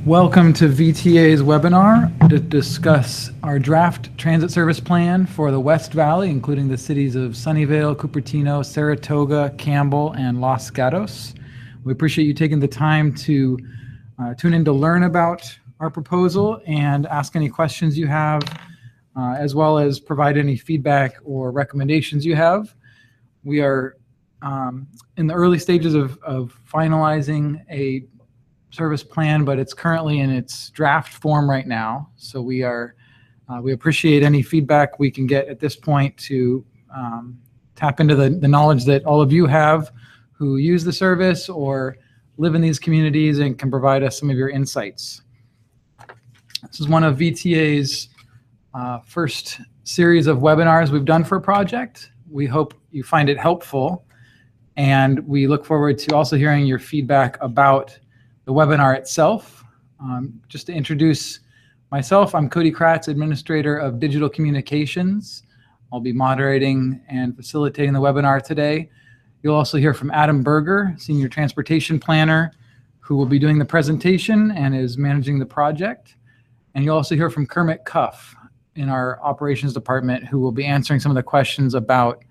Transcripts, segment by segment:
Welcome to VTA's webinar to discuss our draft transit service plan for the West Valley, including the cities of Sunnyvale, Cupertino, Saratoga, Campbell, and Los Gatos. We appreciate you taking the time to tune in to learn about our proposal and ask any questions you have, as well as provide any feedback or recommendations you have. We are in the early stages of finalizing a service plan, but it's currently in its draft form right now. So we appreciate any feedback we can get at this point to tap into the knowledge that all of you have who use the service or live in these communities and can provide us some of your insights. This is one of VTA's first series of webinars we've done for a project. We hope you find it helpful, and we look forward to also hearing your feedback about the webinar itself. Just to introduce myself, I'm Cody Kratz, Administrator of Digital Communications. I'll be moderating and facilitating the webinar today. You'll also hear from Adam Berger, Senior Transportation Planner, who will be doing the presentation and is managing the project. And you'll also hear from Kermit Cuff in our Operations Department, who will be answering some of the questions about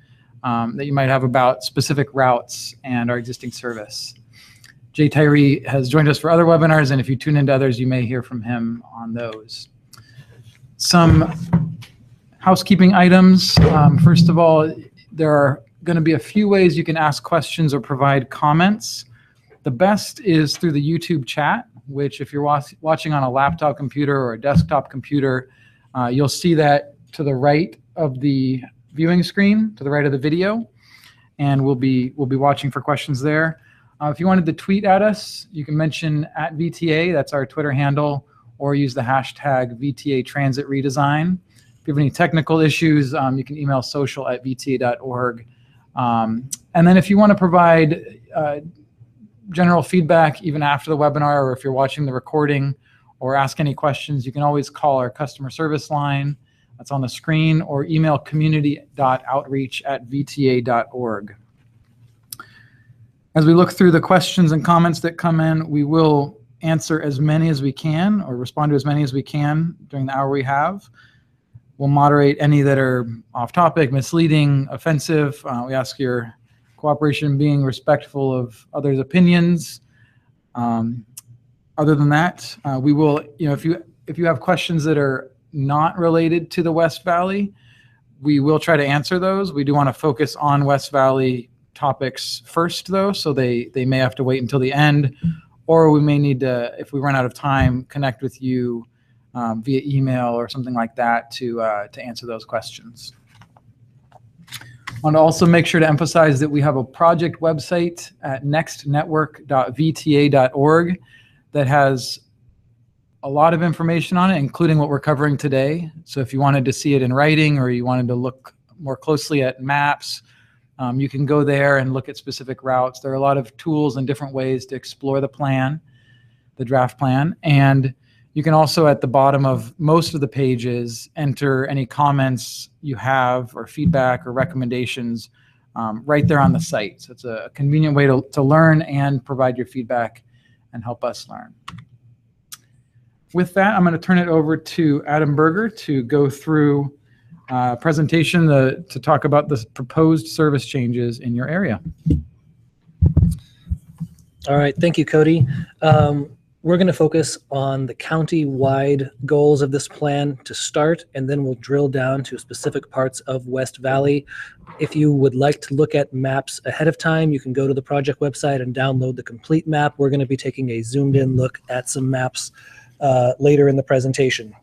that you might have about specific routes and our existing service. Jay Tyree has joined us for other webinars, and if you tune into others, you may hear from him on those. Some housekeeping items. First of all, there are going to be a few ways you can ask questions or provide comments. The best is through the YouTube chat, which if you're watching on a laptop computer or a desktop computer, you'll see that to the right of the viewing screen, to the right of the video, and we'll be watching for questions there. If you wanted to tweet at us, you can mention @VTA, that's our Twitter handle, or use the hashtag VTA Transit Redesign. If you have any technical issues, you can email social@vta.org. And then if you want to provide general feedback even after the webinar, or if you're watching the recording, or ask any questions, you can always call our customer service line that's on the screen, or email community.outreach@vta.org. As we look through the questions and comments that come in, we will answer as many as we can or respond to as many as we can during the hour we have. We'll moderate any that are off topic, misleading, offensive. We ask your cooperation, being respectful of others' opinions. Other than that, we will, if you have questions that are not related to the West Valley, we will try to answer those. We do want to focus on West Valley topics first, though, so they may have to wait until the end, or we may need to, if we run out of time, connect with you via email or something like that to answer those questions. I want to also make sure to emphasize that we have a project website at nextnetwork.vta.org that has a lot of information on it, including what we're covering today. So if you wanted to see it in writing, or you wanted to look more closely at maps, you can go there and look at specific routes. There are a lot of tools and different ways to explore the plan, the draft plan. And you can also, at the bottom of most of the pages, enter any comments you have or feedback or recommendations right there on the site. So it's a convenient way to learn and provide your feedback and help us learn. With that, I'm going to turn it over to Adam Berger to go through presentation to talk about the proposed service changes in your area. All right, thank you, Cody. We're going to focus on the county-wide goals of this plan to start, and then we'll drill down to specific parts of West Valley. If you would like to look at maps ahead of time, you can go to the project website and download the complete map. We're going to be taking a zoomed-in look at some maps later in the presentation.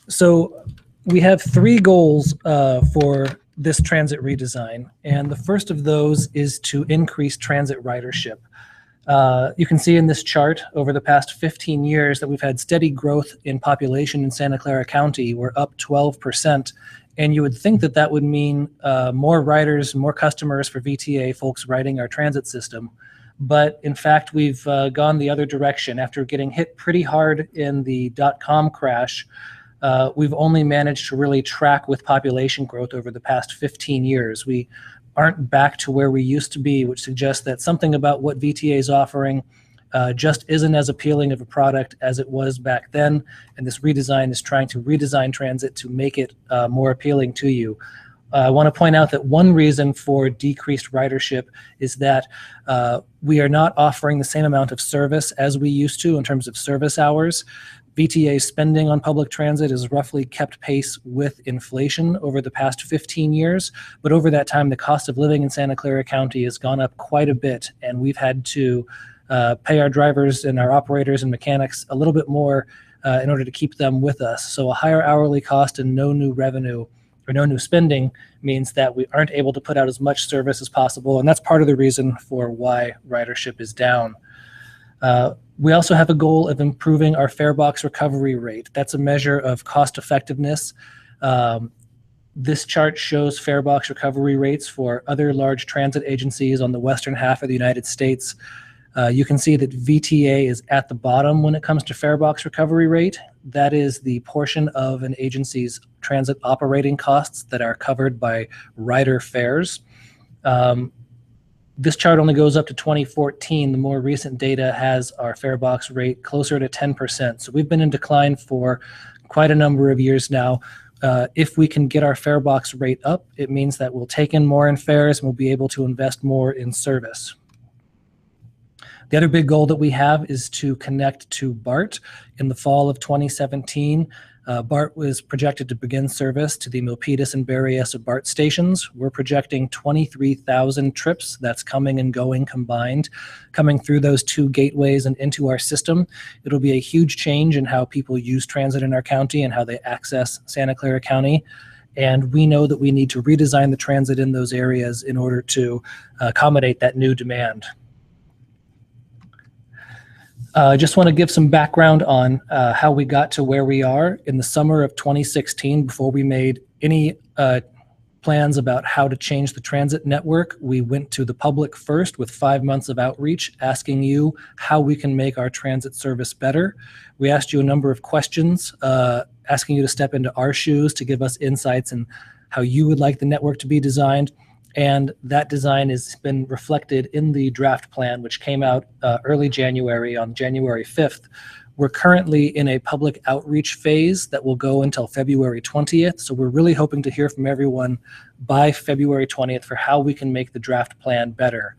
So we have three goals for this transit redesign, and the first of those is to increase transit ridership. You can see in this chart over the past 15 years that we've had steady growth in population in Santa Clara County. We're up 12%, and you would think that that would mean more riders, more customers for VTA, folks riding our transit system. But in fact, we've gone the other direction. After getting hit pretty hard in the .com crash, we've only managed to really track with population growth over the past 15 years. We aren't back to where we used to be, which suggests that something about what VTA is offering just isn't as appealing of a product as it was back then, and this redesign is trying to redesign transit to make it more appealing to you. I want to point out that one reason for decreased ridership is that we are not offering the same amount of service as we used to in terms of service hours. VTA spending on public transit has roughly kept pace with inflation over the past 15 years, but over that time, the cost of living in Santa Clara County has gone up quite a bit, and we've had to pay our drivers and our operators and mechanics a little bit more in order to keep them with us. So a higher hourly cost and no new revenue or no new spending means that we aren't able to put out as much service as possible, and that's part of the reason for why ridership is down. We also have a goal of improving our fare box recovery rate. That's a measure of cost effectiveness. This chart shows fare box recovery rates for other large transit agencies on the western half of the United States. You can see that VTA is at the bottom when it comes to fare box recovery rate. That is the portion of an agency's transit operating costs that are covered by rider fares. This chart only goes up to 2014. The more recent data has our fare box rate closer to 10%. So we've been in decline for quite a number of years now. If we can get our fare box rate up, it means that we'll take in more in fares and we'll be able to invest more in service. The other big goal that we have is to connect to BART. In the fall of 2017, BART was projected to begin service to the Milpitas and Berryessa BART stations. We're projecting 23,000 trips, that's coming and going combined, coming through those two gateways and into our system. It'll be a huge change in how people use transit in our county and how they access Santa Clara County. And we know that we need to redesign the transit in those areas in order to accommodate that new demand. I just want to give some background on how we got to where we are. In the summer of 2016, before we made any plans about how to change the transit network, we went to the public first with 5 months of outreach, asking you how we can make our transit service better. We asked you a number of questions, asking you to step into our shoes to give us insights in how you would like the network to be designed. And that design has been reflected in the draft plan, which came out early January, on January 5th. We're currently in a public outreach phase that will go until February 20th. So we're really hoping to hear from everyone by February 20th for how we can make the draft plan better.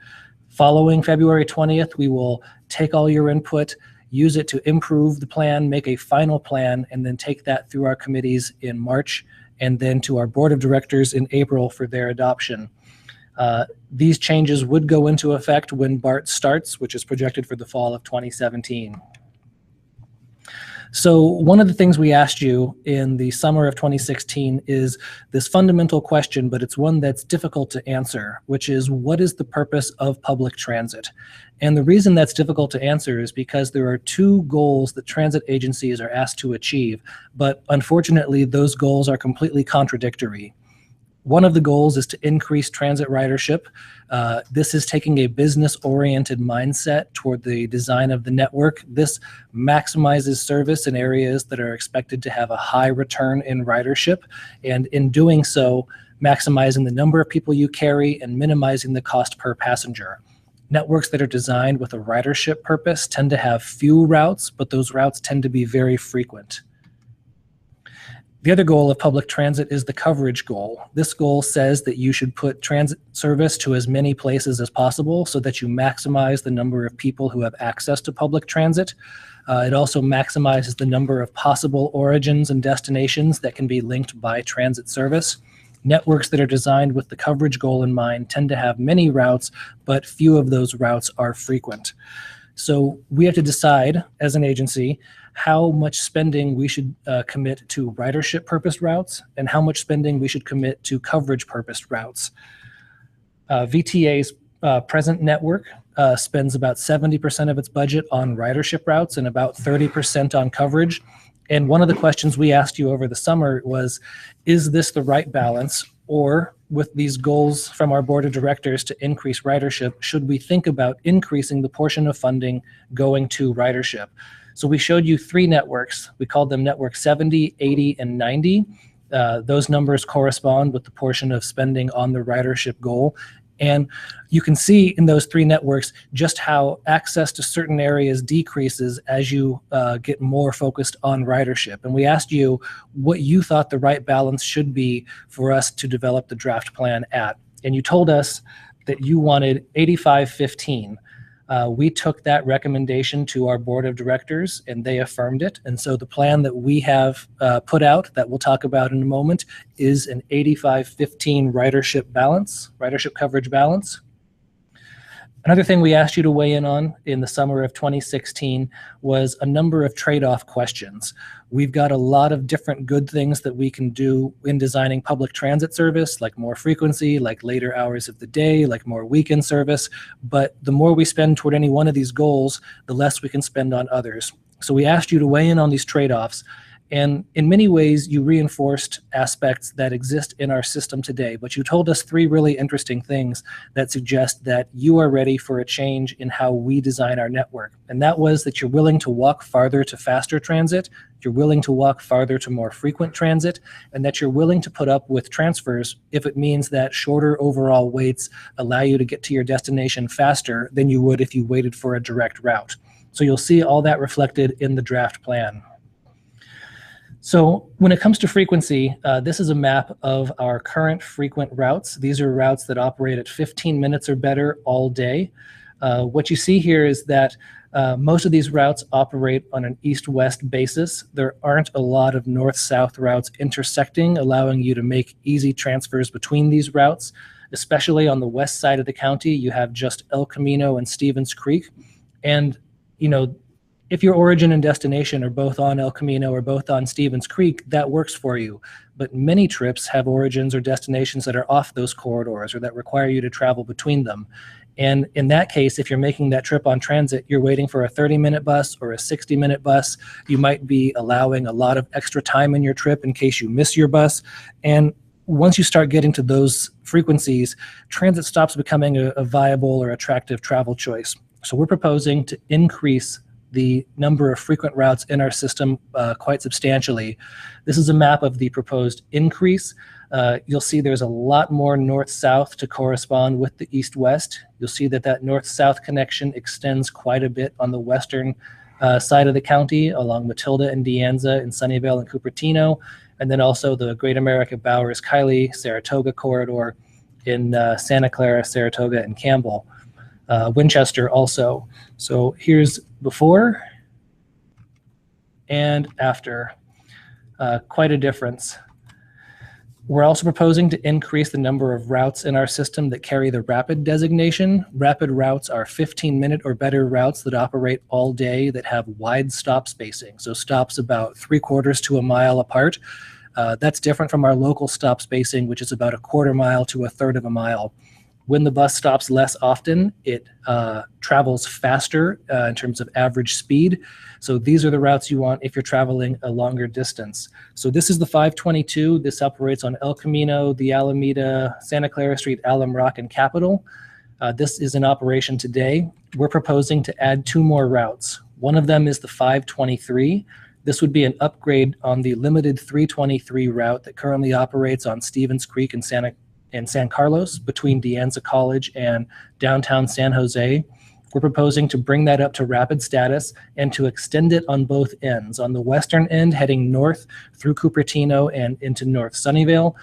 Following February 20th, we will take all your input, use it to improve the plan, make a final plan, and then take that through our committees in March and then to our board of directors in April for their adoption. These changes would go into effect when BART starts, which is projected for the fall of 2017. So one of the things we asked you in the summer of 2016 is this fundamental question, but it's one that's difficult to answer, which is, what is the purpose of public transit? And the reason that's difficult to answer is because there are two goals that transit agencies are asked to achieve, but unfortunately those goals are completely contradictory. One of the goals is to increase transit ridership. This is taking a business-oriented mindset toward the design of the network. This maximizes service in areas that are expected to have a high return in ridership, and in doing so, maximizing the number of people you carry and minimizing the cost per passenger. Networks that are designed with a ridership purpose tend to have few routes, but those routes tend to be very frequent. The other goal of public transit is the coverage goal. This goal says that you should put transit service to as many places as possible so that you maximize the number of people who have access to public transit. It also maximizes the number of possible origins and destinations that can be linked by transit service. Networks that are designed with the coverage goal in mind tend to have many routes, but few of those routes are frequent. So we have to decide as an agency how much spending we should commit to ridership purposed routes and how much spending we should commit to coverage purposed routes. VTA's present network spends about 70% of its budget on ridership routes and about 30% on coverage. And one of the questions we asked you over the summer was, is this the right balance? Or with these goals from our board of directors to increase ridership, should we think about increasing the portion of funding going to ridership? So we showed you three networks. We called them network 70, 80, and 90. Those numbers correspond with the portion of spending on the ridership goal. And you can see in those three networks just how access to certain areas decreases as you get more focused on ridership. And we asked you what you thought the right balance should be for us to develop the draft plan at. And you told us that you wanted 85-15. We took that recommendation to our board of directors and they affirmed it. And so the plan that we have put out that we'll talk about in a moment is an 85-15 ridership coverage balance. Another thing we asked you to weigh in on in the summer of 2016 was a number of trade-off questions. We've got a lot of different good things that we can do in designing public transit service, like more frequency, like later hours of the day, like more weekend service. But the more we spend toward any one of these goals, the less we can spend on others. So we asked you to weigh in on these trade-offs. And in many ways, you reinforced aspects that exist in our system today. But you told us three really interesting things that suggest that you are ready for a change in how we design our network. And that was that you're willing to walk farther to faster transit, you're willing to walk farther to more frequent transit, and that you're willing to put up with transfers if it means that shorter overall waits allow you to get to your destination faster than you would if you waited for a direct route. So you'll see all that reflected in the draft plan. So when it comes to frequency, this is a map of our current frequent routes. These are routes that operate at 15 minutes or better all day. What you see here is that most of these routes operate on an east-west basis. There aren't a lot of north-south routes intersecting, allowing you to make easy transfers between these routes. Especially on the west side of the county, you have just El Camino and Stevens Creek. And, you know, if your origin and destination are both on El Camino or both on Stevens Creek, that works for you. But many trips have origins or destinations that are off those corridors or that require you to travel between them. And in that case, if you're making that trip on transit, you're waiting for a 30-minute bus or a 60-minute bus. You might be allowing a lot of extra time in your trip in case you miss your bus. And once you start getting to those frequencies, transit stops becoming a viable or attractive travel choice. So we're proposing to increase the number of frequent routes in our system quite substantially. This is a map of the proposed increase. You'll see there's a lot more north-south to correspond with the east-west. You'll see that that north-south connection extends quite a bit on the western side of the county along Matilda and De Anza in Sunnyvale and Cupertino, and then also the Great America Bowers-Kiley Saratoga corridor in Santa Clara, Saratoga, and Campbell. Winchester also. So here's before and after. Quite a difference. We're also proposing to increase the number of routes in our system that carry the rapid designation. Rapid routes are 15-minute or better routes that operate all day that have wide stop spacing. So stops about 3/4 to a mile apart. That's different from our local stop spacing, which is about 1/4 mile to 1/3 of a mile. When the bus stops less often, it travels faster in terms of average speed. So these are the routes you want if you're traveling a longer distance. So this is the 522. This operates on El Camino, the Alameda, Santa Clara Street, Alum Rock, and Capitol. This is in operation today. We're proposing to add 2 more routes. One of them is the 523. This would be an upgrade on the limited 323 route that currently operates on Stevens Creek and San Carlos between De Anza College and downtown San Jose. We're proposing to bring that up to rapid status and to extend it on both ends. On the western end, heading north through Cupertino and into North Sunnyvale.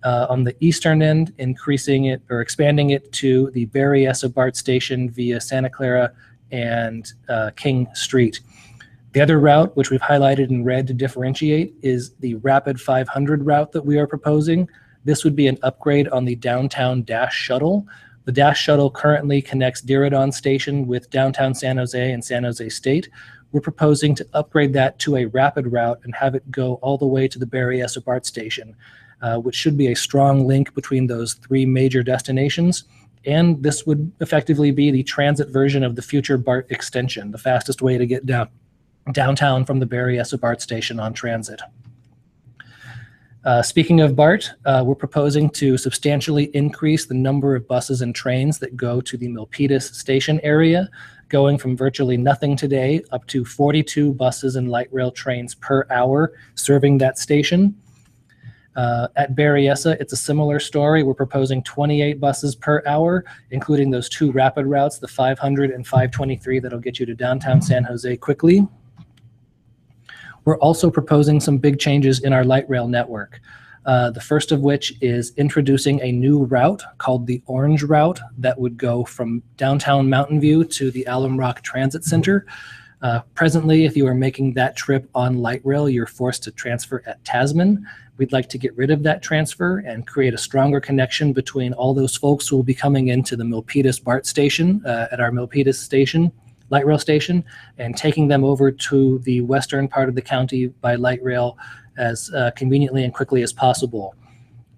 On the eastern end, increasing it or expanding it to the Barry S. BART station via Santa Clara and King Street. The other route, which we've highlighted in red to differentiate, is the Rapid 500 route that we are proposing. This would be an upgrade on the downtown Dash Shuttle. The Dash Shuttle currently connects Diridon Station with downtown San Jose and San Jose State. We're proposing to upgrade that to a rapid route and have it go all the way to the Barry S. BART station, which should be a strong link between those 3 major destinations. And this would effectively be the transit version of the future BART extension, the fastest way to get downtown from the Barry S. BART station on transit. Speaking of BART, we're proposing to substantially increase the number of buses and trains that go to the Milpitas station area, going from virtually nothing today up to 42 buses and light rail trains per hour serving that station. At Berryessa, it's a similar story. We're proposing 28 buses per hour, including those 2 rapid routes, the 500 and 523, that'll get you to downtown San Jose quickly. We're also proposing some big changes in our light rail network. The first of which is introducing a new route called the Orange Route that would go from downtown Mountain View to the Alum Rock Transit Center. Presently, if you are making that trip on light rail, you're forced to transfer at Tasman. We'd like to get rid of that transfer and create a stronger connection between all those folks who will be coming into the Milpitas BART station at our Milpitas station, light rail station, and taking them over to the western part of the county by light rail as conveniently and quickly as possible.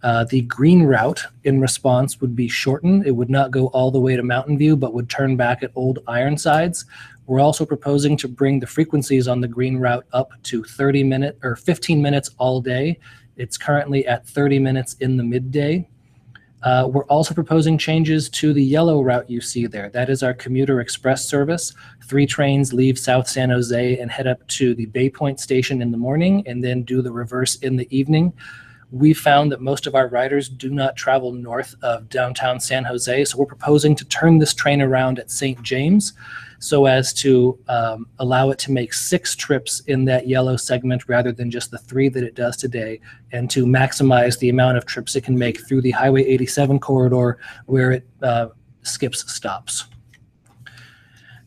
The green route in response would be shortened. It would not go all the way to Mountain View, but would turn back at Old Ironsides. We're also proposing to bring the frequencies on the green route up to 15 minutes all day. It's currently at 30 minutes in the midday. We're also proposing changes to the yellow route you see there. That is our commuter express service. 3 trains leave South San Jose and head up to the Bay Point station in the morning and then do the reverse in the evening. We found that most of our riders do not travel north of downtown San Jose, so we're proposing to turn this train around at St. James so as to allow it to make 6 trips in that yellow segment rather than just the 3 that it does today, and to maximize the amount of trips it can make through the Highway 87 corridor where it skips stops.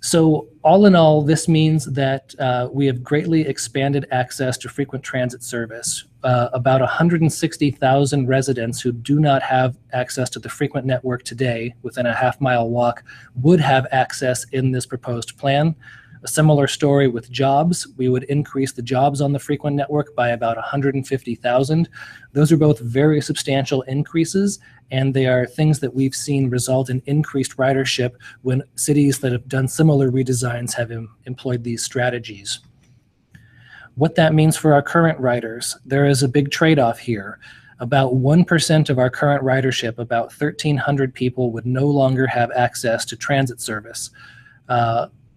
So all in all, this means that we have greatly expanded access to frequent transit service. About 160,000 residents who do not have access to the frequent network today within a half-mile walk would have access in this proposed plan. A similar story with jobs. We would increase the jobs on the frequent network by about 150,000. Those are both very substantial increases, and they are things that we've seen result in increased ridership when cities that have done similar redesigns have employed these strategies. What that means for our current riders, there is a big trade-off here. About 1% of our current ridership, about 1,300 people, would no longer have access to transit service.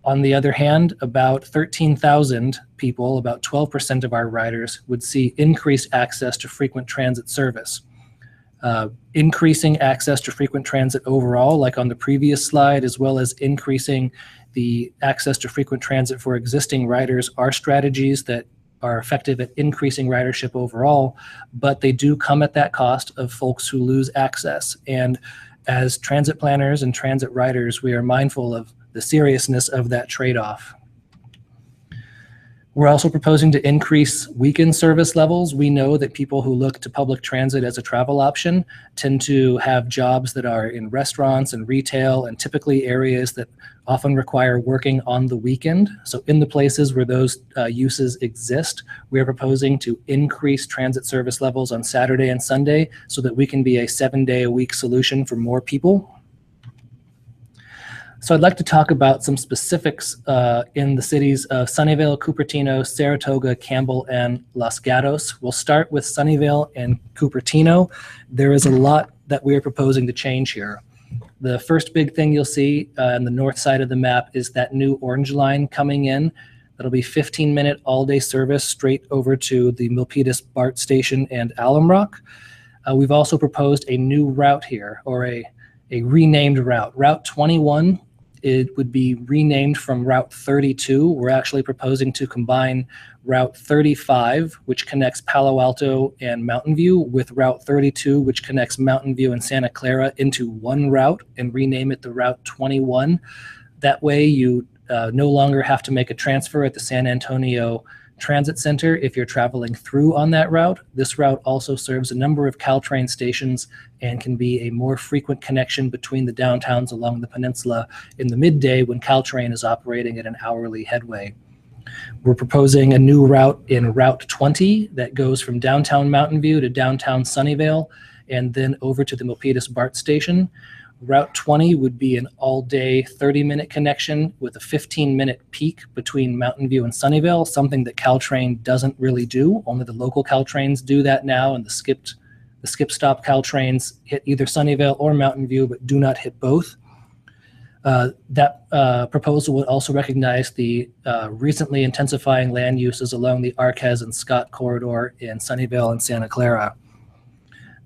On the other hand, about 13,000 people, about 12% of our riders, would see increased access to frequent transit service. Increasing access to frequent transit overall, like on the previous slide, as well as increasing the access to frequent transit for existing riders, are strategies that are effective at increasing ridership overall, but they do come at that cost of folks who lose access. And as transit planners and transit riders, we are mindful of the seriousness of that trade-off. We're also proposing to increase weekend service levels. We know that people who look to public transit as a travel option tend to have jobs that are in restaurants and retail, and typically areas that often require working on the weekend. So in the places where those uses exist, we are proposing to increase transit service levels on Saturday and Sunday so that we can be a 7-day-a-week solution for more people. So I'd like to talk about some specifics in the cities of Sunnyvale, Cupertino, Saratoga, Campbell, and Los Gatos. We'll start with Sunnyvale and Cupertino. There is a lot that we are proposing to change here. The first big thing you'll see on the north side of the map is that new orange line coming in. That'll be 15-minute all-day service straight over to the Milpitas BART station and Alum Rock. We've also proposed a new route here, or a renamed route. Route 21. It would be renamed from Route 32. We're actually proposing to combine Route 35, which connects Palo Alto and Mountain View, with Route 32, which connects Mountain View and Santa Clara, into one route, and rename it the Route 21. That way you no longer have to make a transfer at the San Antonio Transit Center if you're traveling through on that route. This route also serves a number of Caltrain stations and can be a more frequent connection between the downtowns along the peninsula in the midday when Caltrain is operating at an hourly headway. We're proposing a new route in Route 20 that goes from downtown Mountain View to downtown Sunnyvale and then over to the Milpitas BART station. Route 20 would be an all-day 30-minute connection with a 15-minute peak between Mountain View and Sunnyvale, something that Caltrain doesn't really do. Only the local Caltrains do that now, and the skip-stop Caltrains hit either Sunnyvale or Mountain View, but do not hit both. That proposal would also recognize the recently intensifying land uses along the Arquez and Scott corridor in Sunnyvale and Santa Clara.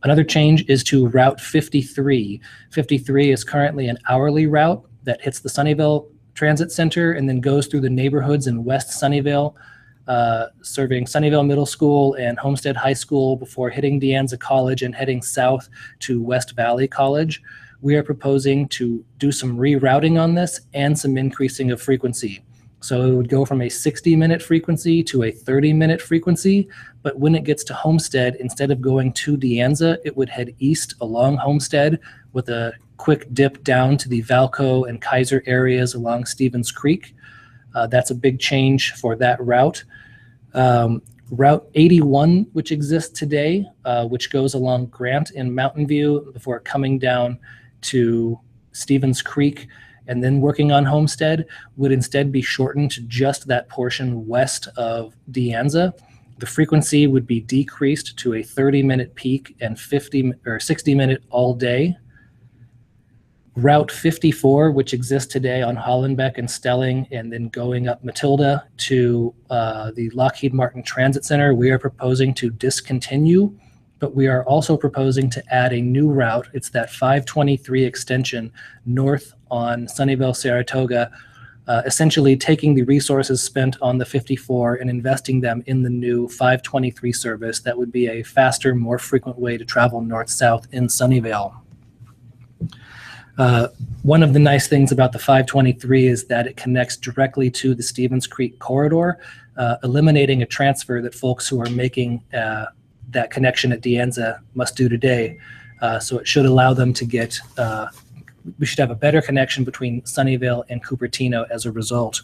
Another change is to Route 53. 53 is currently an hourly route that hits the Sunnyvale Transit Center and then goes through the neighborhoods in West Sunnyvale, serving Sunnyvale Middle School and Homestead High School before hitting De Anza College and heading south to West Valley College. We are proposing to do some rerouting on this and some increasing of frequency. So it would go from a 60-minute frequency to a 30-minute frequency, but when it gets to Homestead, instead of going to De Anza, it would head east along Homestead with a quick dip down to the Valco and Kaiser areas along Stevens Creek. That's a big change for that route. Route 81, which exists today, which goes along Grant and Mountain View before coming down to Stevens Creek and then working on Homestead, would instead be shortened to just that portion west of De Anza. The frequency would be decreased to a 30-minute peak and 50 or 60-minute all day. Route 54, which exists today on Hollenbeck and Stelling, and then going up Matilda to the Lockheed Martin Transit Center, we are proposing to discontinue, but we are also proposing to add a new route. It's that 523 extension north on Sunnyvale, Saratoga, essentially taking the resources spent on the 54 and investing them in the new 523 service that would be a faster, more frequent way to travel north-south in Sunnyvale. One of the nice things about the 523 is that it connects directly to the Stevens Creek corridor, eliminating a transfer that folks who are making that connection at De Anza must do today. So it should allow them to get, we should have a better connection between Sunnyvale and Cupertino as a result.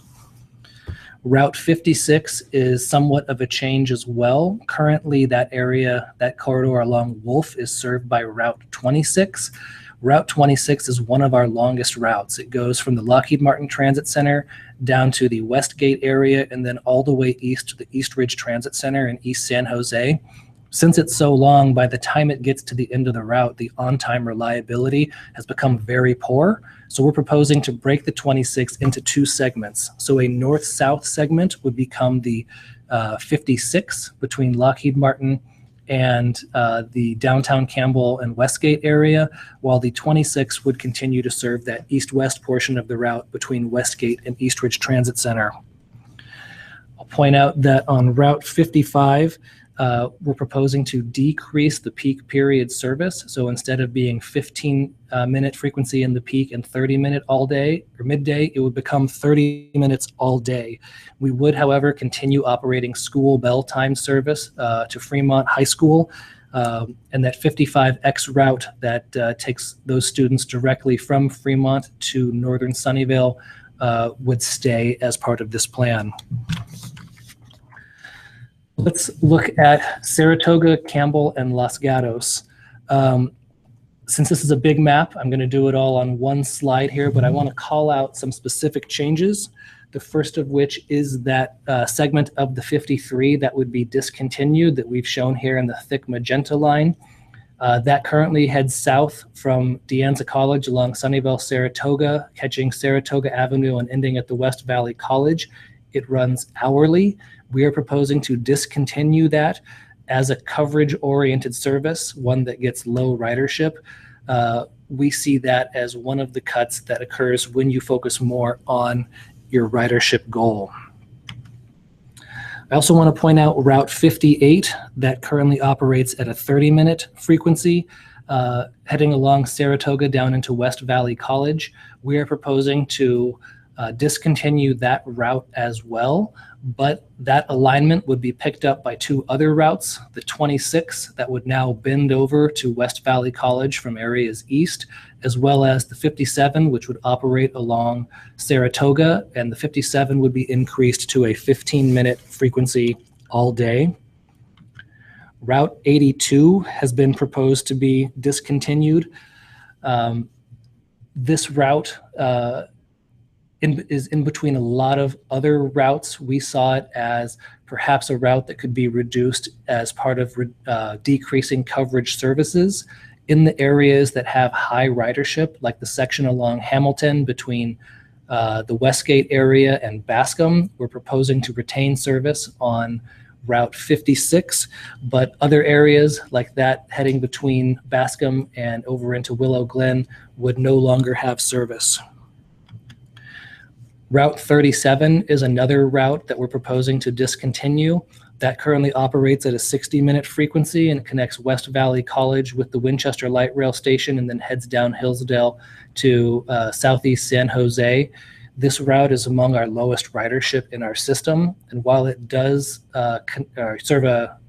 Route 56 is somewhat of a change as well. Currently, that area, that corridor along Wolf is served by Route 26. Route 26 is one of our longest routes. It goes from the Lockheed Martin Transit Center down to the Westgate area and then all the way east to the East Ridge Transit Center in East San Jose. Since it's so long, by the time it gets to the end of the route, the on-time reliability has become very poor. So we're proposing to break the 26 into two segments. So a north-south segment would become the 56 between Lockheed Martin and the downtown Campbell and Westgate area, while the 26 would continue to serve that east-west portion of the route between Westgate and East Ridge Transit Center. I'll point out that on Route 55, we're proposing to decrease the peak period service. So instead of being 15-minute frequency in the peak and 30-minute all day or midday, it would become 30 minutes all day. We would, however, continue operating school bell time service to Fremont High School, and that 55X route that takes those students directly from Fremont to northern Sunnyvale would stay as part of this plan. Let's look at Saratoga, Campbell, and Los Gatos. Since this is a big map, I'm going to do it all on one slide here, but I want to call out some specific changes. The first of which is that segment of the 53 that would be discontinued that we've shown here in the thick magenta line. That currently heads south from De Anza College along Sunnyvale, Saratoga, catching Saratoga Avenue and ending at the West Valley College. It runs hourly. We are proposing to discontinue that as a coverage-oriented service, one that gets low ridership. We see that as one of the cuts that occurs when you focus more on your ridership goal. I also want to point out Route 58 that currently operates at a 30-minute frequency, heading along Saratoga down into West Valley College. We are proposing to discontinue that route as well, but that alignment would be picked up by two other routes, the 26 that would now bend over to West Valley College from areas east, as well as the 57, which would operate along Saratoga, and the 57 would be increased to a 15-minute frequency all day. Route 82 has been proposed to be discontinued. This route is in between a lot of other routes. We saw it as perhaps a route that could be reduced as part of decreasing coverage services in the areas that have high ridership, like the section along Hamilton between the Westgate area and Bascom. We're proposing to retain service on Route 56, but other areas like that heading between Bascom and over into Willow Glen would no longer have service. Route 37 is another route that we're proposing to discontinue. That currently operates at a 60-minute frequency and connects West Valley College with the Winchester Light Rail Station and then heads down Hillsdale to southeast San Jose. This route is among our lowest ridership in our system, and while it does serve a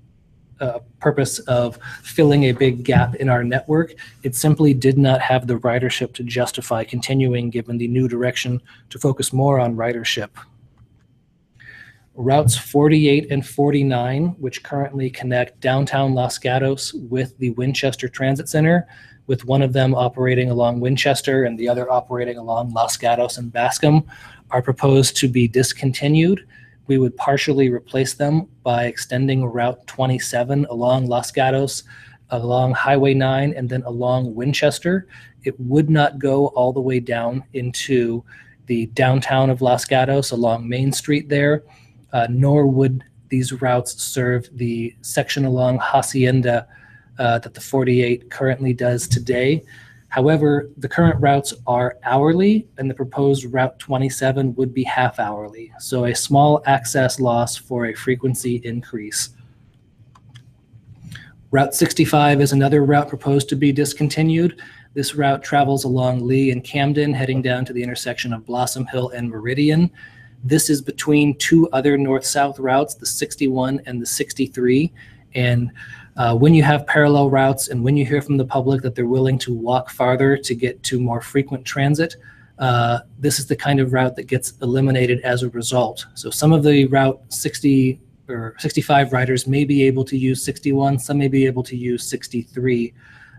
purpose of filling a big gap in our network, it simply did not have the ridership to justify continuing given the new direction to focus more on ridership. Routes 48 and 49, which currently connect downtown Los Gatos with the Winchester Transit Center, with one of them operating along Winchester and the other operating along Los Gatos and Bascom, are proposed to be discontinued. We would partially replace them by extending Route 27 along Los Gatos, along Highway 9, and then along Winchester. It would not go all the way down into the downtown of Los Gatos along Main Street there, nor would these routes serve the section along Hacienda that the 48 currently does today. However, the current routes are hourly, and the proposed Route 27 would be half hourly, so a small access loss for a frequency increase. Route 65 is another route proposed to be discontinued. This route travels along Lee and Camden, heading down to the intersection of Blossom Hill and Meridian. This is between two other north-south routes, the 61 and the 63, and when you have parallel routes and when you hear from the public that they're willing to walk farther to get to more frequent transit, this is the kind of route that gets eliminated as a result. So some of the Route 60 or 65 riders may be able to use 61, some may be able to use 63,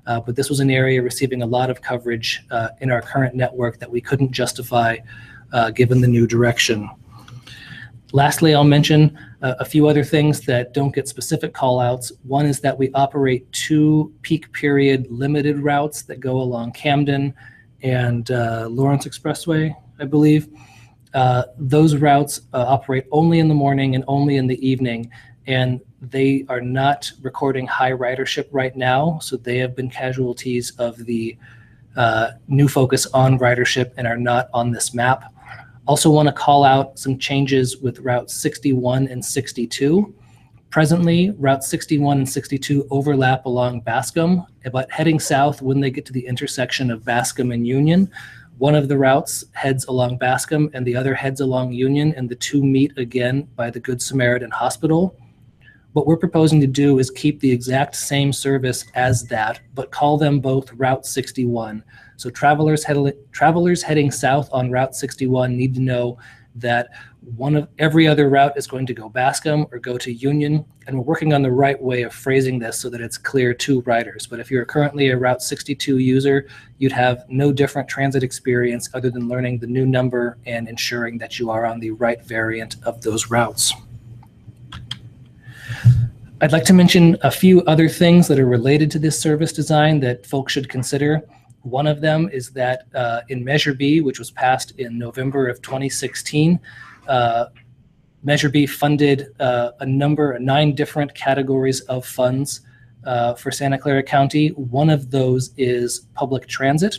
but this was an area receiving a lot of coverage in our current network that we couldn't justify given the new direction. Lastly, I'll mention a few other things that don't get specific call-outs. One is that we operate two peak period limited routes that go along Camden and Lawrence Expressway, I believe. Those routes operate only in the morning and only in the evening, and they are not recording high ridership right now, so they have been casualties of the new focus on ridership and are not on this map. Also want to call out some changes with Route 61 and 62. Presently, Route 61 and 62 overlap along Bascom, but heading south when they get to the intersection of Bascom and Union, one of the routes heads along Bascom and the other heads along Union, and the two meet again by the Good Samaritan Hospital. What we're proposing to do is keep the exact same service as that, but call them both Route 61. So travelers heading south on Route 61 need to know that every other route is going to go Bascom or go to Union, and we're working on the right way of phrasing this so that it's clear to riders. But if you're currently a Route 62 user, you'd have no different transit experience other than learning the new number and ensuring that you are on the right variant of those routes. I'd like to mention a few other things that are related to this service design that folks should consider. One of them is that in Measure B, which was passed in November of 2016, Measure B funded 9 different categories of funds for Santa Clara County. One of those is public transit,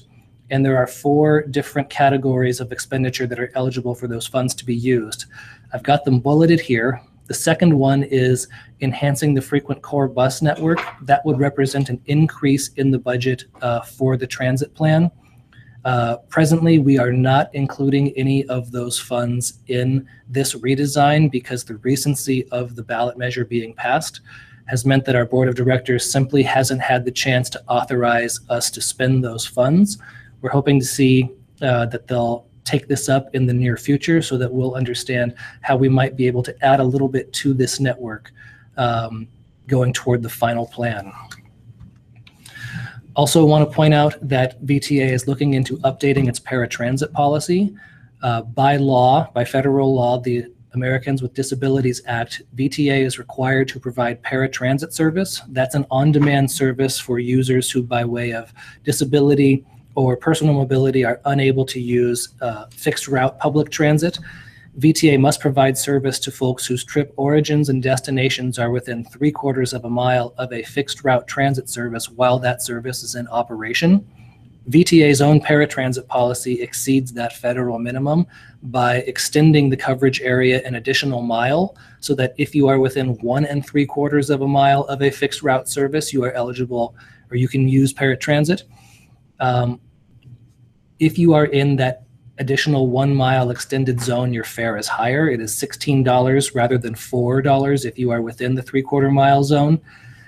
and there are 4 different categories of expenditure that are eligible for those funds to be used. I've got them bulleted here. The second one is enhancing the frequent core bus network. That would represent an increase in the budget for the transit plan. Presently, we are not including any of those funds in this redesign because the recency of the ballot measure being passed has meant that our board of directors simply hasn't had the chance to authorize us to spend those funds. We're hoping to see that they'll take this up in the near future so that we'll understand how we might be able to add a little bit to this network going toward the final plan. Also want to point out that VTA is looking into updating its paratransit policy. By federal law, the Americans with Disabilities Act, VTA is required to provide paratransit service. That's an on-demand service for users who, by way of disability or personal mobility, are unable to use fixed route public transit. VTA must provide service to folks whose trip origins and destinations are within 3/4 of a mile of a fixed route transit service while that service is in operation. VTA's own paratransit policy exceeds that federal minimum by extending the coverage area an additional mile, so that if you are within 1 3/4 of a mile of a fixed route service, you are eligible, or you can use paratransit. If you are in that additional 1 mile extended zone, your fare is higher. It is $16 rather than $4 if you are within the 3/4 mile zone.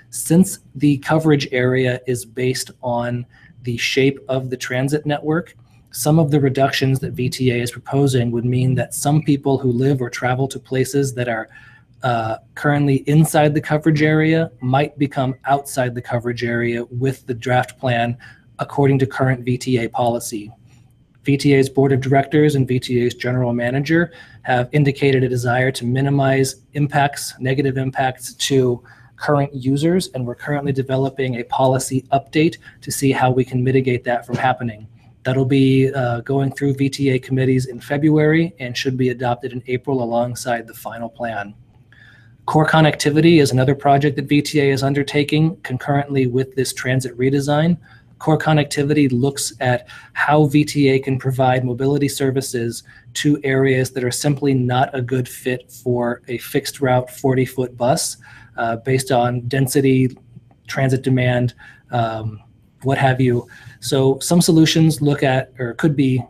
Since the coverage area is based on the shape of the transit network, some of the reductions that VTA is proposing would mean that some people who live or travel to places that are currently inside the coverage area might become outside the coverage area with the draft plan according to current VTA policy. VTA's board of directors and VTA's general manager have indicated a desire to minimize impacts, negative impacts to current users, and we're currently developing a policy update to see how we can mitigate that from happening. That'll be going through VTA committees in February and should be adopted in April alongside the final plan. Core connectivity is another project that VTA is undertaking concurrently with this transit redesign. Core connectivity looks at how VTA can provide mobility services to areas that are simply not a good fit for a fixed route 40-foot bus based on density, transit demand, what have you. So some solutions look at, or could be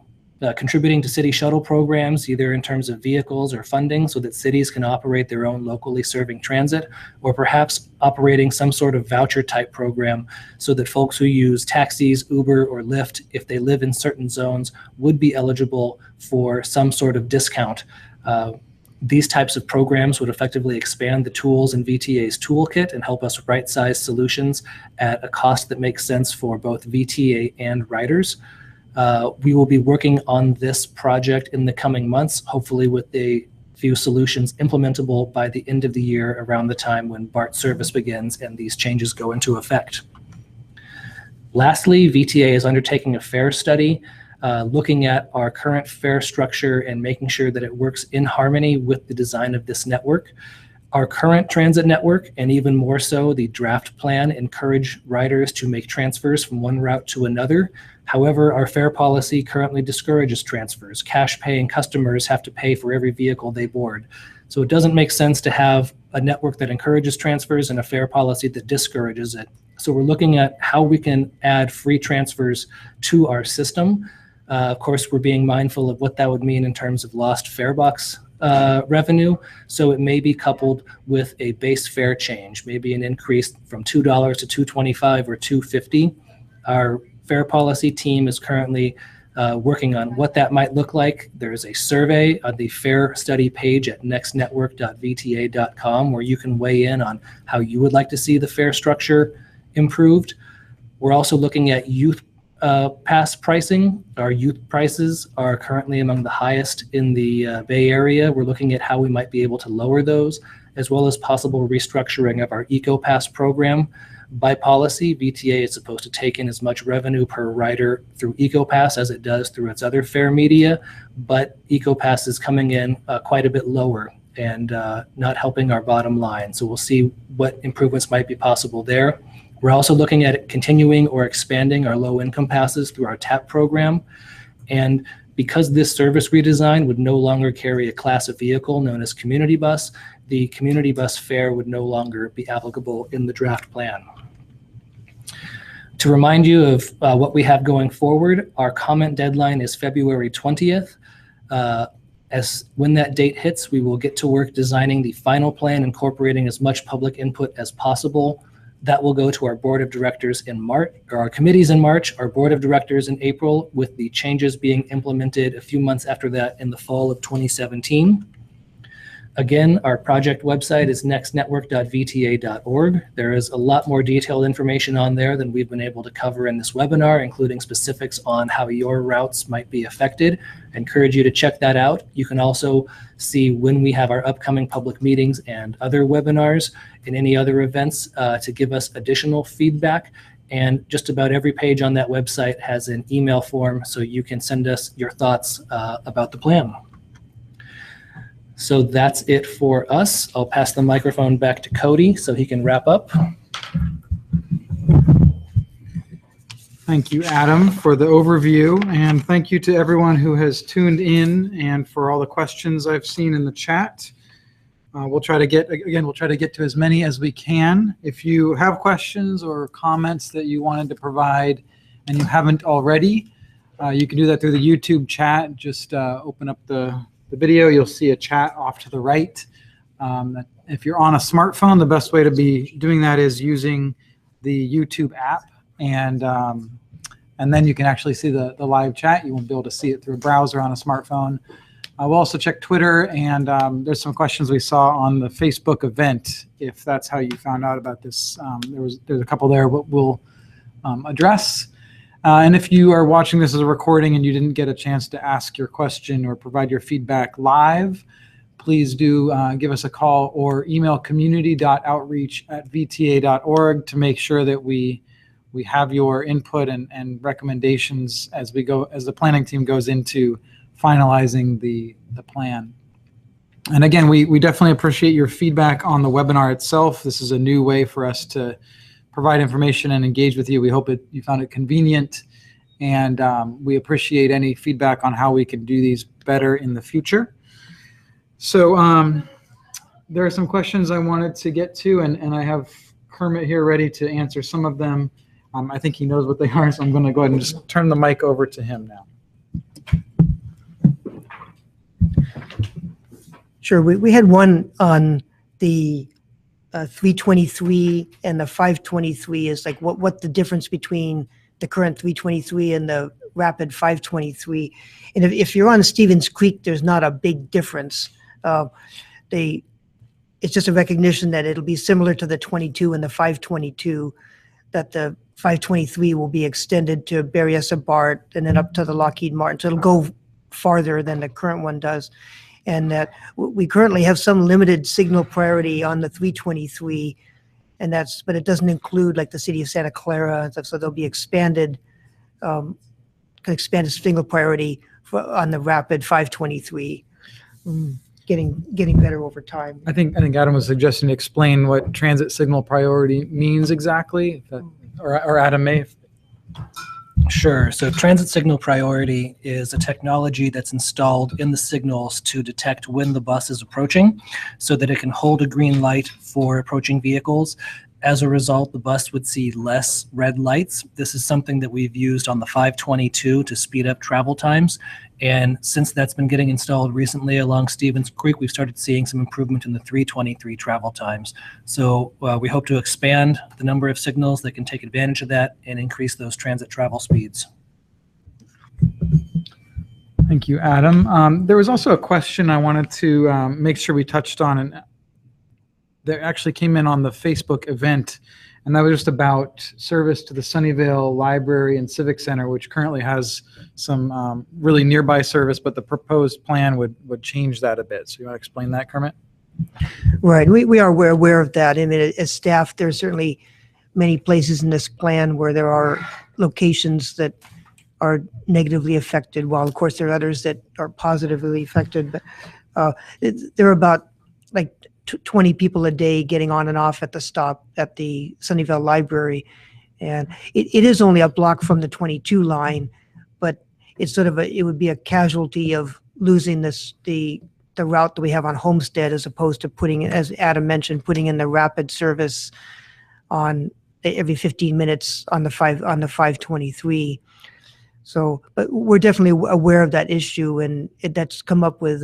contributing to city shuttle programs, either in terms of vehicles or funding, so that cities can operate their own locally serving transit, or perhaps operating some sort of voucher type program so that folks who use taxis, Uber, or Lyft, if they live in certain zones, would be eligible for some sort of discount. These types of programs would effectively expand the tools in VTA's toolkit and help us right-size solutions at a cost that makes sense for both VTA and riders. We will be working on this project in the coming months, hopefully with a few solutions implementable by the end of the year, around the time when BART service begins and these changes go into effect. Lastly, VTA is undertaking a fare study, looking at our current fare structure and making sure that it works in harmony with the design of this network. Our current transit network, and even more so the draft plan, encourage riders to make transfers from one route to another. However, our fare policy currently discourages transfers. Cash-paying customers have to pay for every vehicle they board. So it doesn't make sense to have a network that encourages transfers and a fare policy that discourages it. So we're looking at how we can add free transfers to our system. Of course, we're being mindful of what that would mean in terms of lost fare box revenue. So it may be coupled with a base fare change, maybe an increase from $2 to $2.25 or $2.50. Our fare policy team is currently working on what that might look like. There's a survey on the fare study page at nextnetwork.vta.com where you can weigh in on how you would like to see the fare structure improved. We're also looking at youth pass pricing. Our youth prices are currently among the highest in the Bay Area. We're looking at how we might be able to lower those, as well as possible restructuring of our EcoPass program. By policy, VTA is supposed to take in as much revenue per rider through EcoPass as it does through its other fare media, but EcoPass is coming in quite a bit lower and not helping our bottom line. So we'll see what improvements might be possible there. We're also looking at continuing or expanding our low-income passes through our TAP program. And because this service redesign would no longer carry a class of vehicle known as community bus, the community bus fare would no longer be applicable in the draft plan. To remind you of what we have going forward, our comment deadline is February 20th. When that date hits, we will get to work designing the final plan, incorporating as much public input as possible. That will go to our board of directors in March, or our committees in March, our board of directors in April, with the changes being implemented a few months after that in the fall of 2017. Again, our project website is nextnetwork.vta.org. There is a lot more detailed information on there than we've been able to cover in this webinar, including specifics on how your routes might be affected. I encourage you to check that out. You can also see when we have our upcoming public meetings and other webinars and any other events to give us additional feedback. And just about every page on that website has an email form, so you can send us your thoughts about the plan. So that's it for us. I'll pass the microphone back to Cody so he can wrap up. Thank you, Adam, for the overview, and thank you to everyone who has tuned in and for all the questions I've seen in the chat. We'll try to get to as many as we can. If you have questions or comments that you wanted to provide and you haven't already, you can do that through the YouTube chat. Just open up the video. You'll see a chat off to the right. If you're on a smartphone, the best way to be doing that is using the YouTube app. And then you can actually see the live chat. You won't be able to see it through a browser on a smartphone. We'll also check Twitter, and there's some questions we saw on the Facebook event, if that's how you found out about this. There's a couple there we'll address. And if you are watching this as a recording and you didn't get a chance to ask your question or provide your feedback live, please do give us a call or email community.outreach@vta.org to make sure that we have your input and recommendations as the planning team goes into finalizing the plan. And again, we definitely appreciate your feedback on the webinar itself. This is a new way for us to provide information and engage with you. We hope you found it convenient, and we appreciate any feedback on how we can do these better in the future. So there are some questions I wanted to get to, and I have Kermit here ready to answer some of them. I think he knows what they are, so I'm going to go ahead and just turn the mic over to him now. Sure. We had one on the 323 and the 523 is like what the difference between the current 323 and the rapid 523. And if you're on Stevens Creek, there's not a big difference. It's just a recognition that it'll be similar to the 22 and the 522, that the 523 will be extended to Berryessa Bart and then up to the Lockheed Martin. So it'll go farther than the current one does. And that we currently have some limited signal priority on the 323, but it doesn't include like the city of Santa Clara and stuff. So there'll be expanded signal priority on the rapid 523, getting better over time. I think Adam was suggesting to explain what transit signal priority means exactly, or Adam may. Sure. So transit signal priority is a technology that's installed in the signals to detect when the bus is approaching so that it can hold a green light for approaching vehicles. As a result, the bus would see less red lights. This is something that we've used on the 522 to speed up travel times. And since that's been getting installed recently along Stevens Creek, we've started seeing some improvement in the 323 travel times. So we hope to expand the number of signals that can take advantage of that and increase those transit travel speeds. Thank you, Adam. There was also a question I wanted to make sure we touched on, and that actually came in on the Facebook event, and that was just about service to the Sunnyvale Library and Civic Center, which currently has some really nearby service, but the proposed plan would change that a bit. So you want to explain that, Kermit? Right. We are aware of that. I mean, as staff, there's certainly many places in this plan where there are locations that are negatively affected, while of course there are others that are positively affected. But there are about like 20 people a day getting on and off at the stop at the Sunnyvale Library. And it is only a block from the 22 line, but it's sort of it would be a casualty of losing the route that we have on Homestead, as opposed to putting, as Adam mentioned, putting in the rapid service on every 15 minutes on the 523. So, but we're definitely aware of that issue, and that's come up with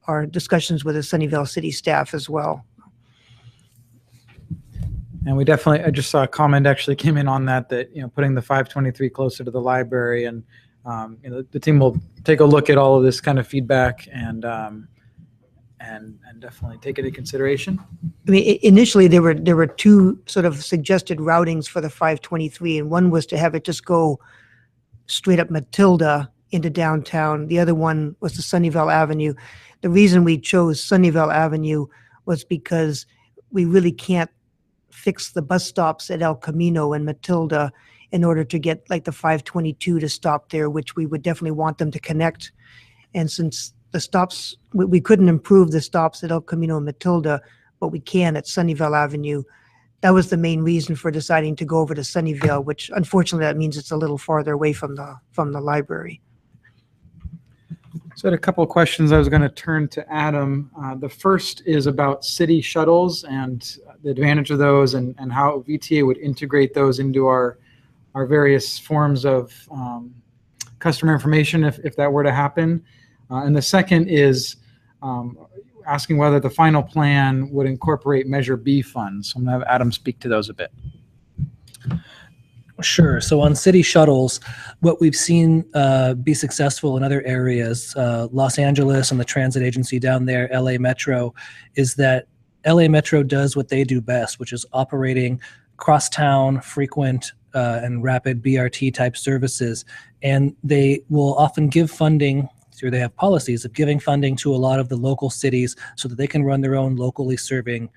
our discussions with the Sunnyvale city staff as well. And we definitely, I just saw a comment actually came in on that, putting the 523 closer to the library, and the team will take a look at all of this kind of feedback and definitely take it into consideration. I mean, initially there were two sort of suggested routings for the 523, and one was to have it just go straight up Matilda into downtown. The other one was the Sunnyvale Avenue. The reason we chose Sunnyvale Avenue was because we really can't fix the bus stops at El Camino and Matilda in order to get like the 522 to stop there, which we would definitely want them to connect. And since the stops, we couldn't improve the stops at El Camino and Matilda, but we can at Sunnyvale Avenue. That was the main reason for deciding to go over to Sunnyvale, which unfortunately that means it's a little farther away from the library. So I had a couple of questions I was going to turn to Adam. The first is about city shuttles and the advantage of those and how VTA would integrate those into our various forms of customer information if that were to happen. And the second is asking whether the final plan would incorporate Measure B funds. So I'm going to have Adam speak to those a bit. Sure. So on city shuttles, what we've seen be successful in other areas, Los Angeles and the transit agency down there, LA Metro, is that LA Metro does what they do best, which is operating crosstown, frequent, and rapid BRT type services. And they will often give funding, or they have policies of giving funding to a lot of the local cities so that they can run their own locally serving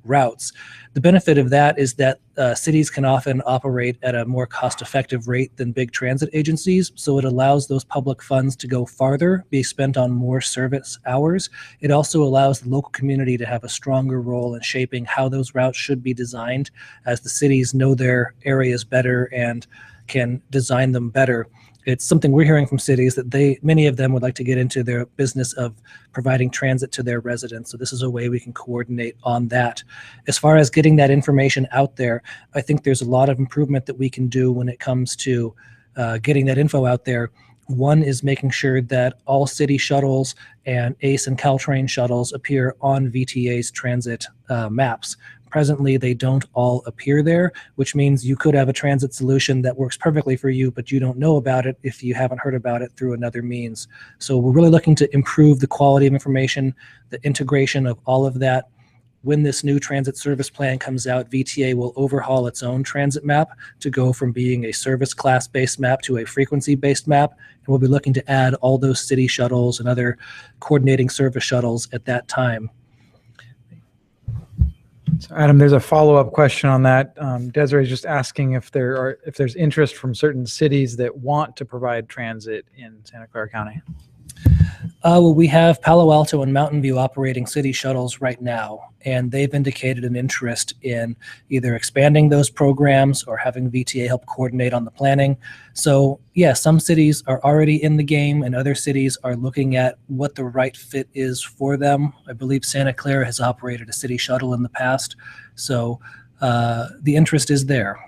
routes. The benefit of that is that cities can often operate at a more cost-effective rate than big transit agencies, so it allows those public funds to go farther, be spent on more service hours. It also allows the local community to have a stronger role in shaping how those routes should be designed, as the cities know their areas better and can design them better. It's something we're hearing from cities that many of them would like to get into their business of providing transit to their residents. So this is a way we can coordinate on that. As far as getting that information out there, I think there's a lot of improvement that we can do when it comes to getting that info out there. One is making sure that all city shuttles and ACE and Caltrain shuttles appear on VTA's transit maps. Presently, they don't all appear there, which means you could have a transit solution that works perfectly for you, but you don't know about it if you haven't heard about it through another means. So we're really looking to improve the quality of information, the integration of all of that. When this new transit service plan comes out, VTA will overhaul its own transit map to go from being a service class-based map to a frequency-based map. And we'll be looking to add all those city shuttles and other coordinating service shuttles at that time. So Adam, there's a follow-up question on that. Desiree is just asking if there's interest from certain cities that want to provide transit in Santa Clara County. Well, we have Palo Alto and Mountain View operating city shuttles right now, and they've indicated an interest in either expanding those programs or having VTA help coordinate on the planning. So yeah, some cities are already in the game and other cities are looking at what the right fit is for them. I believe Santa Clara has operated a city shuttle in the past, so the interest is there.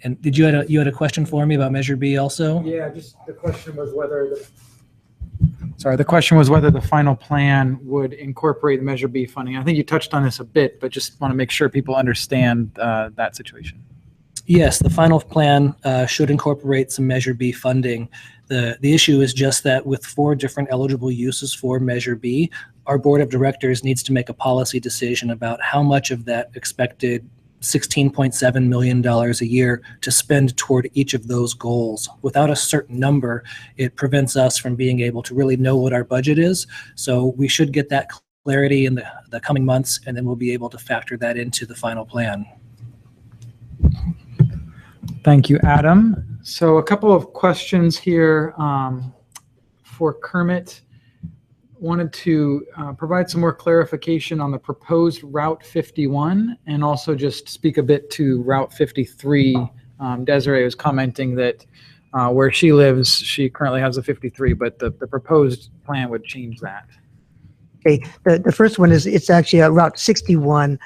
And did you had a question for me about Measure B also? Yeah, just the question was whether the final plan would incorporate the Measure B funding. I think you touched on this a bit, but just want to make sure people understand that situation. Yes, the final plan should incorporate some Measure B funding. The issue is just that with 4 different eligible uses for Measure B, our board of directors needs to make a policy decision about how much of that expected $16.7 million a year to spend toward each of those goals. Without a certain number, it prevents us from being able to really know what our budget is. So we should get that clarity in the coming months, and then we'll be able to factor that into the final plan. Thank you, Adam. So a couple of questions here for Kermit. Wanted to provide some more clarification on the proposed Route 51 and also just speak a bit to Route 53. Desiree was commenting that where she lives, she currently has a 53, but the proposed plan would change that. Okay, the first one is, it's actually Route 61.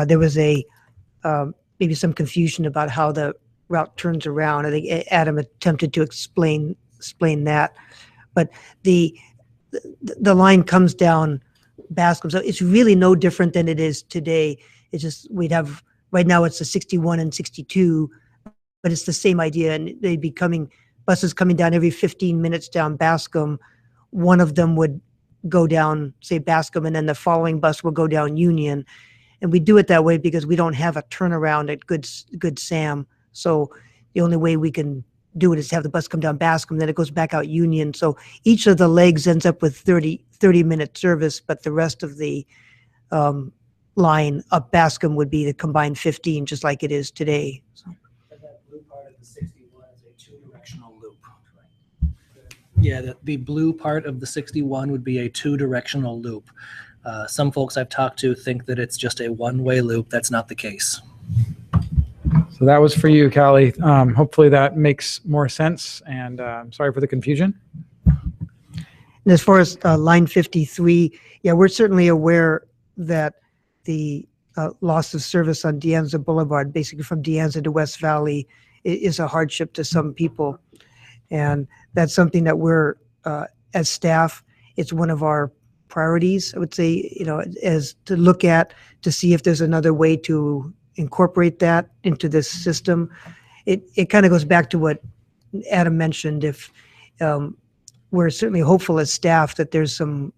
There was maybe some confusion about how the route turns around. I think Adam attempted to explain that, but the line comes down Bascom, so it's really no different than it is today. It's just right now it's the 61 and 62, but it's the same idea, and they'd be buses coming down every 15 minutes down Bascom. One of them would go down, say, Bascom, and then the following bus will go down Union. And we do it that way because we don't have a turnaround at Good Sam. So the only way we can do it is have the bus come down Bascom, then it goes back out Union. So each of the legs ends up with 30-minute service, but the rest of the line up Bascom would be the combined 15, just like it is today. So. And that blue part of the 61 is a 2-directional loop. Yeah, the blue part of the 61 would be a two-directional loop. Some folks I've talked to think that it's just a one-way loop. That's not the case. So that was for you, Callie. Hopefully that makes more sense, and sorry for the confusion. And as far as line 53, yeah, we're certainly aware that the loss of service on De Anza Boulevard, basically from De Anza to West Valley, is a hardship to some people. And that's something that we're, as staff, it's one of our priorities, I would say, as to look at to see if there's another way to incorporate that into this system. It kind of goes back to what Adam mentioned. If we're certainly hopeful as staff that there's some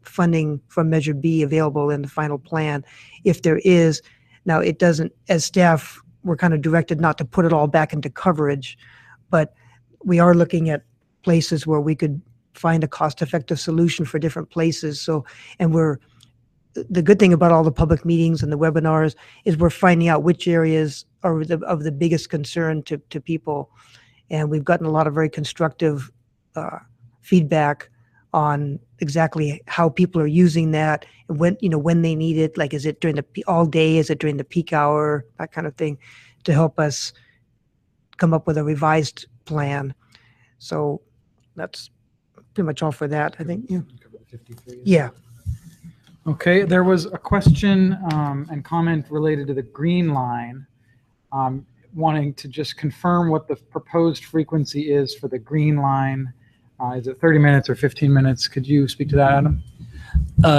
funding from Measure B available in the final plan. If there is, now it doesn't, as staff, we're kind of directed not to put it all back into coverage, but we are looking at places where we could find a cost-effective solution for different places. So, and the good thing about all the public meetings and the webinars is we're finding out which areas are of the biggest concern to people. And we've gotten a lot of very constructive feedback on exactly how people are using that and when they need it. Like, is it during all day? Is it during the peak hour? That kind of thing, to help us come up with a revised plan. So that's pretty much all for that, I think. Yeah. Yeah. Okay, there was a question and comment related to the green line, wanting to just confirm what the proposed frequency is for the green line. Is it 30 minutes or 15 minutes? Could you speak to that, Adam?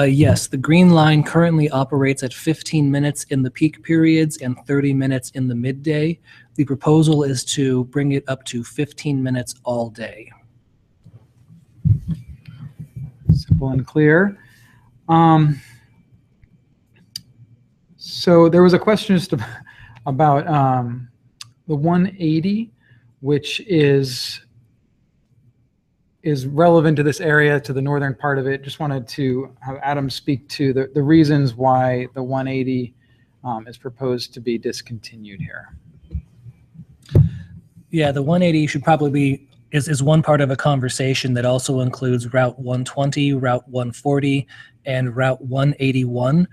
Yes, the green line currently operates at 15 minutes in the peak periods and 30 minutes in the midday. The proposal is to bring it up to 15 minutes all day. Simple and clear. So there was a question just about the 180, which is relevant to this area, to the northern part of it. Just wanted to have Adam speak to the reasons why the 180 is proposed to be discontinued here. Yeah, the 180 should probably be is one part of a conversation that also includes Route 120, Route 140, and Route 181.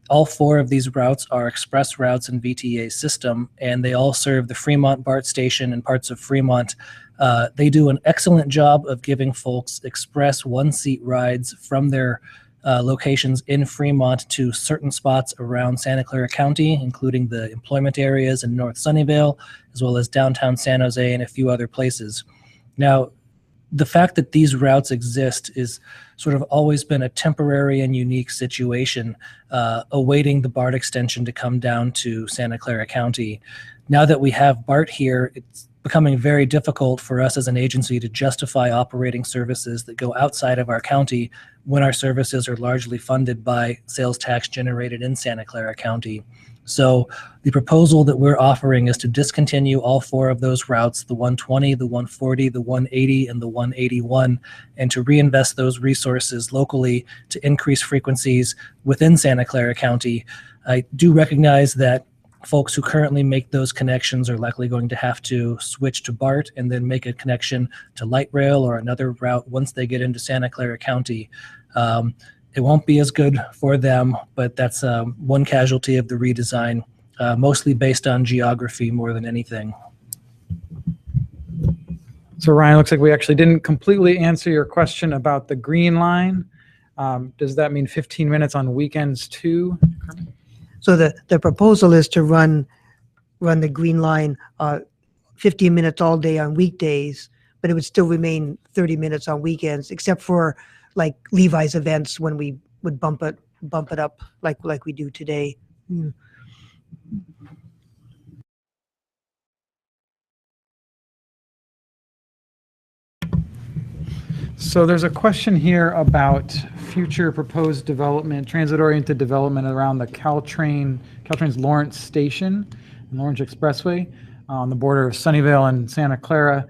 All four of these routes are express routes in VTA system, and they all serve the Fremont BART station and parts of Fremont. They do an excellent job of giving folks express one-seat rides from their locations in Fremont to certain spots around Santa Clara County, including the employment areas in North Sunnyvale, as well as downtown San Jose and a few other places. Now, the fact that these routes exist is sort of always been a temporary and unique situation, awaiting the BART extension to come down to Santa Clara County. Now that we have BART here, it's becoming very difficult for us as an agency to justify operating services that go outside of our county when our services are largely funded by sales tax generated in Santa Clara County. So the proposal that we're offering is to discontinue all four of those routes, the 120, the 140, the 180, and the 181, and to reinvest those resources locally to increase frequencies within Santa Clara County. I do recognize that folks who currently make those connections are likely going to have to switch to BART and then make a connection to light rail or another route once they get into Santa Clara County. It won't be as good for them, but that's one casualty of the redesign, mostly based on geography more than anything. So Ryan, looks like we actually didn't completely answer your question about the green line. Does that mean 15 minutes on weekends too? So the proposal is to run the green line 15 minutes all day on weekdays, but it would still remain 30 minutes on weekends, except for like Levi's events when we would bump it up like we do today. So there's a question here about future proposed development, transit-oriented development around the Caltrain's Lawrence Station and Lawrence Expressway on the border of Sunnyvale and Santa Clara.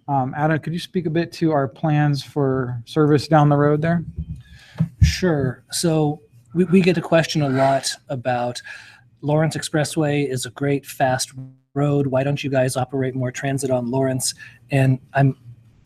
Adam, could you speak a bit to our plans for service down the road there? Sure. So we get a question a lot about Lawrence Expressway is a great fast road. Why don't you guys operate more transit on Lawrence? And I'm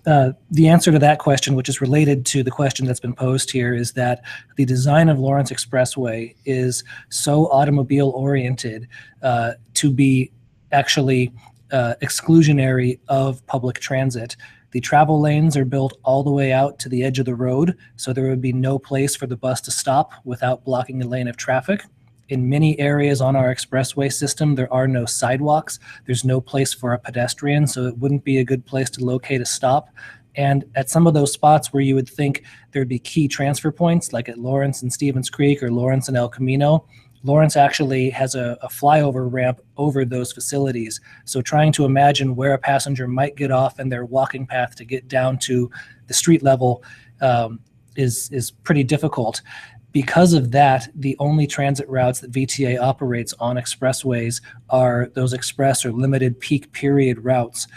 The answer to that question, which is related to the question that's been posed here, is that the design of Lawrence Expressway is so automobile oriented to be actually exclusionary of public transit. The travel lanes are built all the way out to the edge of the road, so there would be no place for the bus to stop without blocking a lane of traffic. In many areas on our expressway system, there are no sidewalks. There's no place for a pedestrian, so it wouldn't be a good place to locate a stop. And at some of those spots where you would think there'd be key transfer points, like at Lawrence and Stevens Creek or Lawrence and El Camino, Lawrence actually has a flyover ramp over those facilities. So trying to imagine where a passenger might get off and their walking path to get down to the street level is pretty difficult. Because of that, the only transit routes that VTA operates on expressways are those express or limited peak period routes.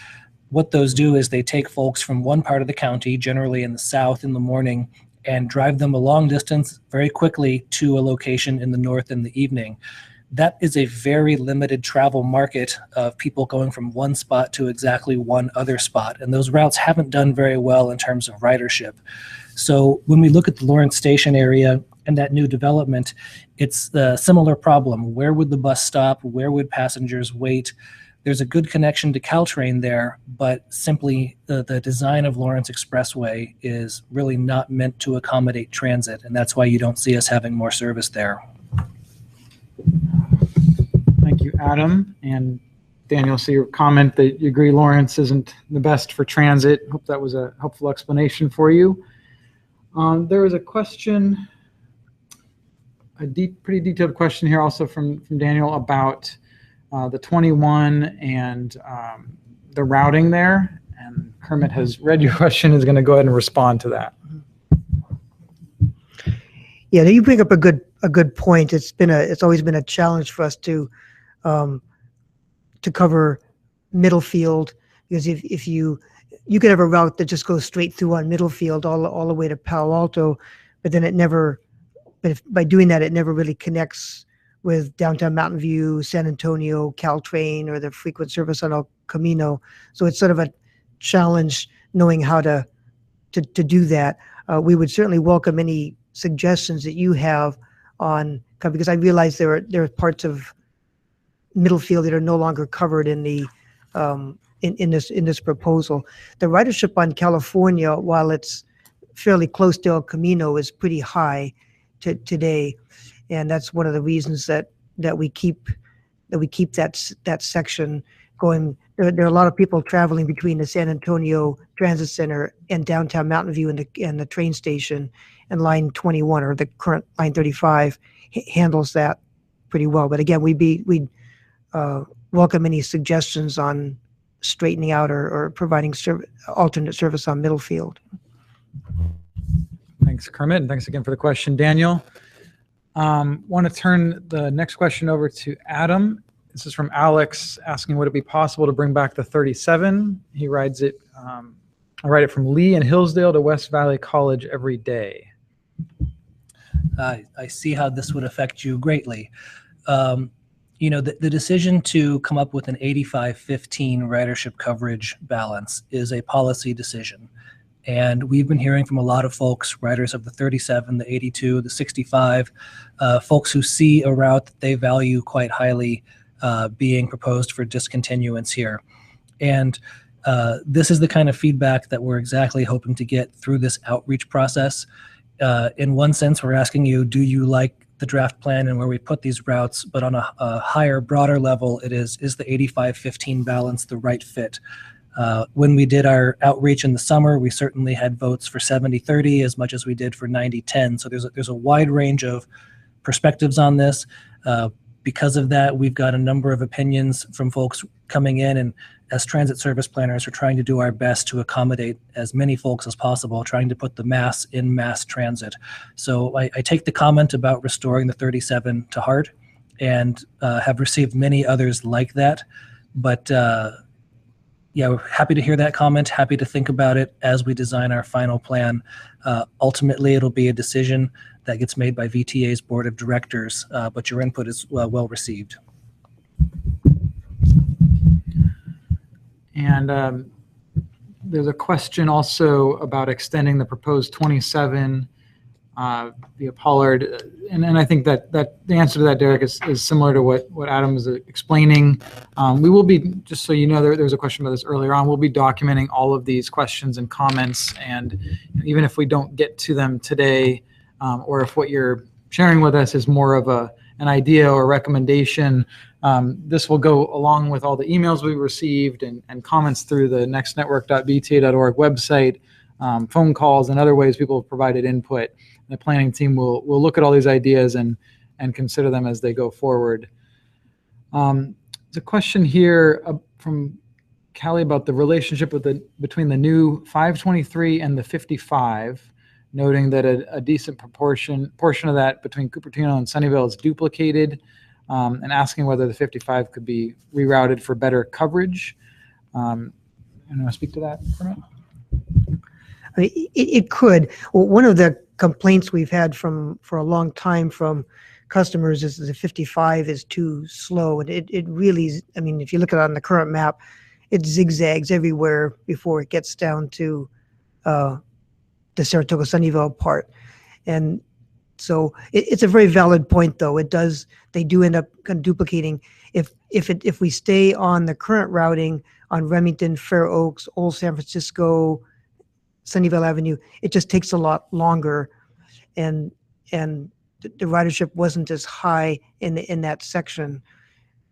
What those do is they take folks from one part of the county, generally in the south in the morning, and drive them a long distance very quickly to a location in the north in the evening. That is a very limited travel market of people going from one spot to exactly one other spot. And those routes haven't done very well in terms of ridership. So when we look at the Lawrence Station area and that new development, it's a similar problem. Where would the bus stop? Where would passengers wait? There's a good connection to Caltrain there, but simply the design of Lawrence Expressway is really not meant to accommodate transit, and that's why you don't see us having more service there. Thank you, Adam. And Daniel, so your comment that you agree Lawrence isn't the best for transit. Hope that was a helpful explanation for you. There was a question, pretty detailed question here also from Daniel about the 21 and the routing there. And Kermit has read your question, is going to go ahead and respond to that. Yeah, you bring up a good point. It's always been a challenge for us to cover Middlefield, because if you could have a route that just goes straight through on Middlefield all the way to Palo Alto, but then by doing that, it never really connects with downtown Mountain View, San Antonio, Caltrain, or the frequent service on El Camino. So it's sort of a challenge knowing how to do that. We would certainly welcome any suggestions that you have on, because I realize there are parts of Middlefield that are no longer covered in the in this proposal. The ridership on California, while it's fairly close to El Camino, is pretty high today, and that's one of the reasons that we keep that section going. There are a lot of people traveling between the San Antonio Transit Center and downtown Mountain View and the train station, and line 21, or the current line 35, handles that pretty well. But again, we'd welcome any suggestions on straightening out or providing alternate service on Middlefield. Thanks, Kermit, and thanks again for the question, Daniel. Want to turn the next question over to Adam. This is from Alex, asking, would it be possible to bring back the 37? He rides it, I ride it from Lee and Hillsdale to West Valley College every day. I see how this would affect you greatly. The decision to come up with an 85-15 ridership coverage balance is a policy decision. And we've been hearing from a lot of folks, riders of the 37, the 82, the 65, folks who see a route that they value quite highly being proposed for discontinuance here. And this is the kind of feedback that we're exactly hoping to get through this outreach process. In one sense, we're asking you, do you like the draft plan and where we put these routes? But on a higher, broader level, is the 85-15 balance the right fit? When we did our outreach in the summer, we certainly had votes for 70-30 as much as we did for 90-10. So there's a wide range of perspectives on this. Because of that, we've got a number of opinions from folks coming in, and as transit service planners, we're trying to do our best to accommodate as many folks as possible, trying to put the mass in mass transit. So I take the comment about restoring the 37 to heart, and have received many others like that. But yeah, we're happy to hear that comment, happy to think about it as we design our final plan. Ultimately, it'll be a decision that gets made by VTA's board of directors, but your input is well received. And There's a question also about extending the proposed 27 via Pollard. And I think that the answer to that, Derek, is similar to what Adam was explaining. We will be, just so you know, there was a question about this earlier on, we'll be documenting all of these questions and comments. And even if we don't get to them today, or if what you're sharing with us is more of an idea or recommendation, this will go along with all the emails we received and comments through the nextnetwork.vta.org website, phone calls, and other ways people have provided input. The planning team will look at all these ideas and consider them as they go forward. There's a question here from Callie about the relationship between the new 523 and the 55, noting that a decent portion of that between Cupertino and Sunnyvale is duplicated, and asking whether the 55 could be rerouted for better coverage. You want to speak to that for a minute? I mean, it could. Well, one of the complaints we've had for a long time from customers is the 55 is too slow. And it really, I mean, if you look at it on the current map, it zigzags everywhere before it gets down to the Saratoga Sunnyvale part. And so it's a very valid point, though. They do end up kind of duplicating. If we stay on the current routing on Remington, Fair Oaks, Old San Francisco, Sunnyvale Avenue, it just takes a lot longer, and the ridership wasn't as high in that section,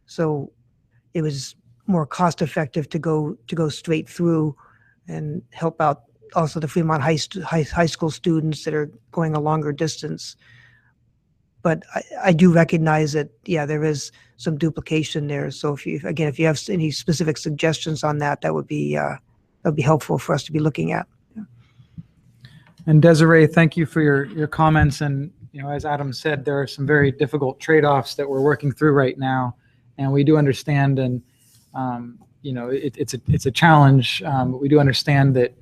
so it was more cost effective to go straight through and help out also the Fremont high school students that are going a longer distance. But I do recognize that, yeah, there is some duplication there. So if you have any specific suggestions on that, that would be helpful for us to be looking at. And Desiree, thank you for your comments. And as Adam said, there are some very difficult trade-offs that we're working through right now, and we do understand. And it's a challenge. But we do understand that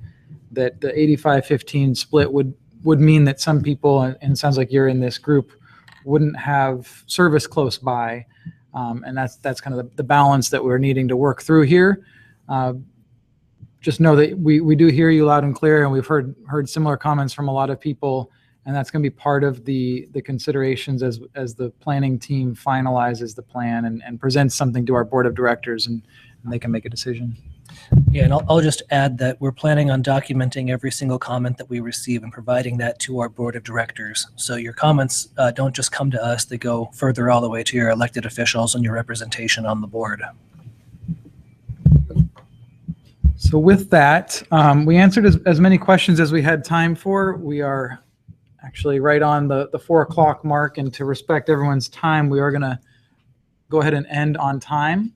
the 85-15 split would mean that some people, and it sounds like you're in this group, wouldn't have service close by, and that's kind of the balance that we're needing to work through here. Just know that we do hear you loud and clear, and we've heard similar comments from a lot of people, and that's going to be part of the considerations as the planning team finalizes the plan and presents something to our board of directors, and they can make a decision. Yeah, and I'll just add that we're planning on documenting every single comment that we receive and providing that to our board of directors. So your comments don't just come to us, they go further all the way to your elected officials and your representation on the board. So with that, we answered as many questions as we had time for. We are actually right on the 4 o'clock mark, and to respect everyone's time, we are going to go ahead and end on time.